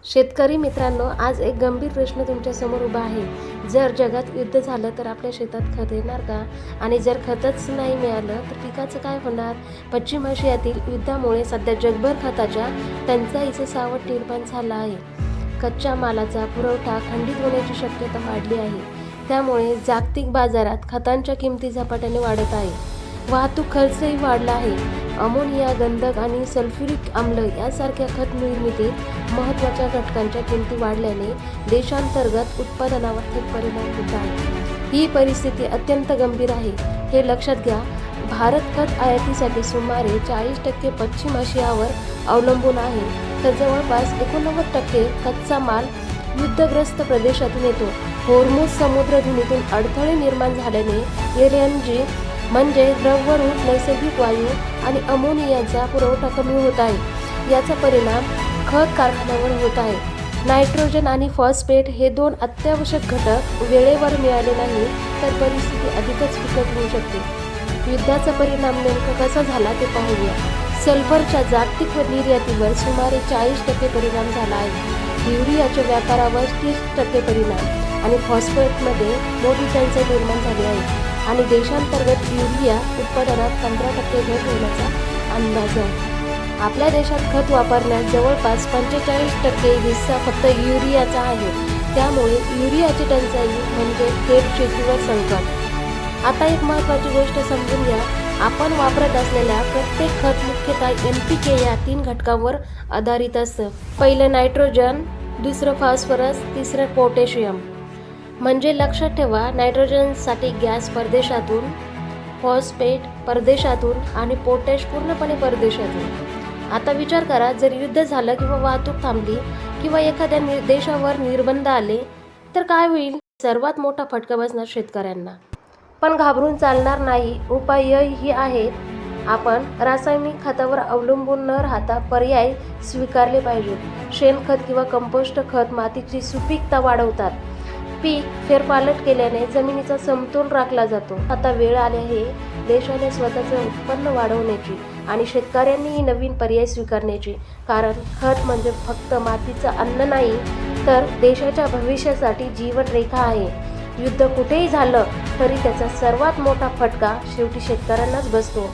शेतकरी मित्रांनो, आज एक गंभीर प्रश्न तुमच्या समोर उभा आहे. जर जगात युद्ध झालं तर आपल्या शेतात खत येणार का? आणि जर खतच नाही मिळालं तर पिकाचं काय होणार? पश्चिम आशियातील युद्धामुळे सध्या जगभर खताच्या टंचाईचं सावट निर्माण झालं आहे. कच्च्या मालाचा पुरवठा खंडित होण्याची शक्यता वाढली आहे. त्यामुळे जागतिक बाजारात खतांच्या किमती झपाट्याने वाढत आहे. वाहतूक खर्चही वाढला आहे. अमोनिया, गंधक आणि सल्फ्युरिक आम्ल यासारख्या खत निर्मितीत महत्त्वाच्या घटकांच्या किमती वाढल्याने देशांतर्गत उत्पादनावर थेट परिणाम होत आहे. ही परिस्थिती अत्यंत गंभीर आहे, हे लक्षात घ्या. भारत खत आयातीसाठी सुमारे 40% पश्चिम आशियावर अवलंबून आहे, तर जवळपास 89% कच्चा माल युद्धग्रस्त प्रदेशातून येतो. होर्मुझ समुद्रधुनीतून अडथळे निर्माण झाल्याने LNG म्हणजे द्रवरूप नैसर्गिक वायू आणि अमोनियाचा पुरवठा कमी होत आहे. याचा परिणाम खत कारखान्यावर होत आहे. नायट्रोजन आणि फॉस्फेट हे दोन अत्यावश्यक घटक वेळेवर मिळाले नाही तर परिस्थिती अधिकच बिकट होऊ शकते. युद्धाचा परिणाम नेमका कसा झाला ते पाहूया. सल्फरच्या जागतिक निर्यातीवर सुमारे 40% परिणाम झाला आहे. युरियाच्या व्यापारावर 30% परिणाम आणि फॉस्फेटमध्ये मोठी टंचाई निर्माण झाली आहे. आणि देशांतर्गत युरिया उत्पादनात 15% घट होण्याचा अंदाज आहे. आपल्या देशात खत वापरण्यात जवळपास 45% हिस्सा फक्त युरियाचा आहे. त्यामुळे युरियाची टंचाई म्हणजे थेट शेतीवर संकट. आता एक महत्त्वाची गोष्ट समजून घ्या. आपण वापरत असलेल्या प्रत्येक खत मुख्यतः NPK या 3 घटकांवर आधारित असतं. पहिलं नायट्रोजन, दुसरं फॉस्फरस, तिसरं पोटॅशियम. म्हणजे लक्षात ठेवा, नायट्रोजनसाठी गॅस परदेशातून, फॉस्फेट परदेशातून आणि पोटॅश पूर्णपणे परदेशातून. आता विचार करा, जर युद्ध झालं किंवा वाहतूक थांबली किंवा एखाद्या देशावर निर्बंध आले तर काय होईल? सर्वात मोठा फटका बसणार शेतकऱ्यांना. पण घाबरून चालणार नाही. उपायही आहेत. आपण रासायनिक खतावर अवलंबून न राहता पर्याय स्वीकारले पाहिजेत. शेणखत किंवा कंपोस्ट खत मातीची सुपीकता वाढवतात. पीक फेरपालट केल्याने जमिनीचा समतोल राखला जातो. आता वेळ आली आहे देशाने स्वतःचं उत्पन्न वाढवण्याची आणि शेतकऱ्यांनीही नवीन पर्याय स्वीकारण्याची. कारण खत म्हणजे फक्त मातीचं अन्न नाही, तर देशाच्या भविष्यासाठी जीवनरेखा आहे. युद्ध कुठेही झालं तरी त्याचा सर्वात मोठा फटका शेवटी शेतकऱ्यांनाच बसतो.